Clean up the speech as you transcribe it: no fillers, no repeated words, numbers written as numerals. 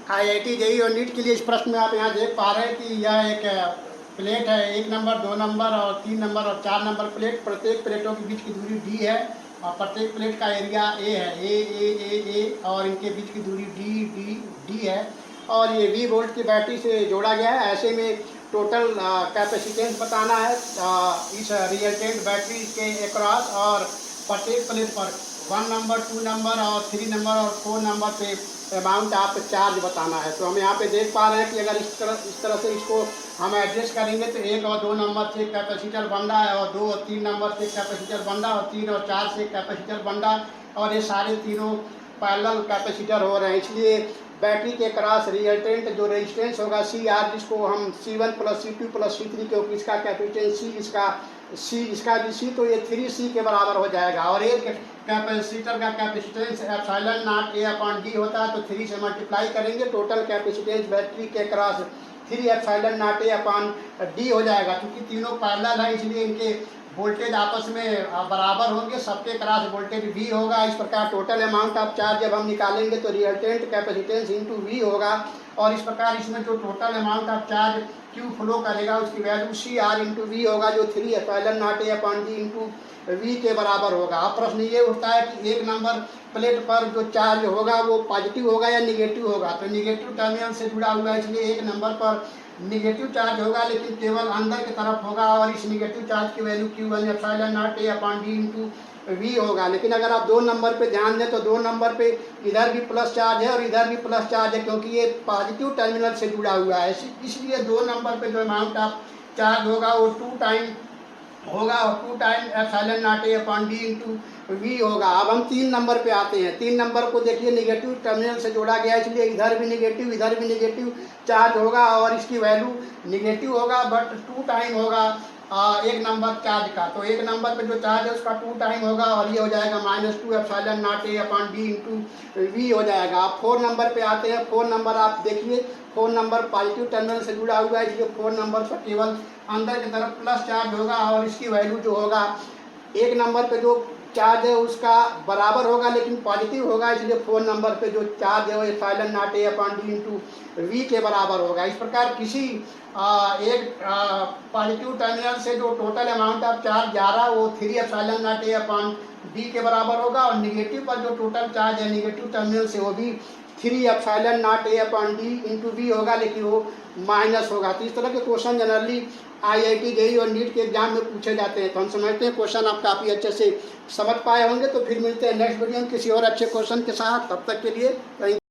IIT JEE और NEET के लिए इस प्रश्न में आप यहाँ देख पा रहे हैं कि यह एक प्लेट है। 1 नंबर, 2 नंबर और 3 नंबर और 4 नंबर प्लेट। प्रत्येक प्लेटों के बीच की दूरी d है और प्रत्येक प्लेट का एरिया a है, a और इनके बीच की दूरी d है और ये V वोल्ट की बैटरी से जोड़ा गया है। ऐसे में टोटल कैपेसिटेंस बताना है इस रिएक्टेंट बैटरी के अक्रॉस और प्रत्येक प्लेट पर 1 नंबर, 2 नंबर और 3 नंबर और 4 नंबर पे अमाउंट आप चार्ज बताना है। तो हम यहाँ पे देख पा रहे हैं कि अगर इस तरह से इसको हम एडजस्ट करेंगे तो 1 और 2 नंबर से कैपेसिटर बन रहा है और 2 और 3 नंबर से कैपेसिटर बन रहा है और 3 और 4 से कैपेसिटर बन रहा है और ये सारे तीनों पैरेलल कैपेसिटर हो रहे हैं। इसलिए बैटरी के क्रॉस रिएक्टेंट जो रेजिस्टेंस होगा CR, जिसको हम C1 + C2 + C3 क्योंकि इसका कैपेसिटेंस इसका भी C, तो ये 3C के बराबर हो जाएगा। और एक कैपेसिटर का कैपेसिटेंस ε0A/d होता है तो 3 से मल्टीप्लाई करेंगे, टोटल कैपेसिटेंस बैटरी के क्रॉस 3ε0A/d हो जाएगा। क्योंकि तीनों पैरेलल है इसलिए इनके वोल्टेज आपस में बराबर होंगे, सबके क्रॉस वोल्टेज V होगा। इस प्रकार टोटल अमाउंट ऑफ चार्ज जब हम निकालेंगे तो रिएक्टेंट कैपेसिटेंस इंटू V होगा और इस प्रकार इसमें जो total amount of charge Q flow करेगा उसकी वैल्यू CR इंटू V होगा जो 3ε0A/d इंटू V के बराबर होगा। अब प्रश्न ये उठता है कि 1 नंबर प्लेट पर जो चार्ज होगा वो पॉजिटिव होगा या निगेटिव होगा। तो निगेटिव टर्मिनल से जुड़ा हुआ है इसलिए 1 नंबर पर निगेटिव चार्ज होगा, लेकिन केवल अंदर की तरफ होगा और इस निगेटिव चार्ज की वैल्यू Q1ε0A/d इंटू V होगा। लेकिन अगर आप 2 नंबर पे ध्यान दें तो 2 नंबर पे इधर भी प्लस चार्ज है और इधर भी प्लस चार्ज है क्योंकि ये पॉजिटिव टर्मिनल से जुड़ा हुआ है। इसलिए 2 नंबर पे जो अमाउंट ऑफ चार्ज होगा वो 2 टाइम होगा और 2 टाइम ε0A/d इंटू V होगा। अब हम 3 नंबर पे आते हैं। 3 नंबर को देखिए निगेटिव टर्मिनल से जोड़ा गया है इसलिए इधर भी निगेटिव चार्ज होगा और इसकी वैल्यू निगेटिव होगा बट 2 टाइम होगा 1 नंबर चार्ज का। तो 1 नंबर पे जो चार्ज है उसका 2 टाइम होगा और ये हो जाएगा -2ε0A/d इंटू V हो जाएगा। अब 4 नंबर पे आते हैं। 4 नंबर आप देखिए 4 नंबर पॉजिटिव टर्मिनल से जुड़ा हुआ है इसलिए 4 नंबर पर केवल अंदर की तरफ प्लस चार्ज होगा और इसकी वैल्यू जो होगा 1 नंबर पे जो चार्ज है उसका बराबर होगा लेकिन पॉजिटिव होगा इसलिए 4 नंबर पे जो चार्ज है वो ε0A/d इंटू V के बराबर होगा। इस प्रकार किसी एक पॉजिटिव टर्मिनल से जो टोटल अमाउंट ऑफ चार्ज जा रहा है वो 3ε0A/d के बराबर होगा और निगेटिव पर जो टोटल चार्ज है निगेटिव टर्मिनल से वो भी 3ε0A/d इंटू V होगा लेकिन वो माइनस होगा। तो इस तरह के क्वेश्चन जनरली IIT जेईई और नीट के एग्जाम में पूछे जाते हैं। तो हम समझते हैं क्वेश्चन आप काफ़ी अच्छे से समझ पाए होंगे। तो फिर मिलते हैं नेक्स्ट वीडियो में किसी और अच्छे क्वेश्चन के साथ। तब तक के लिए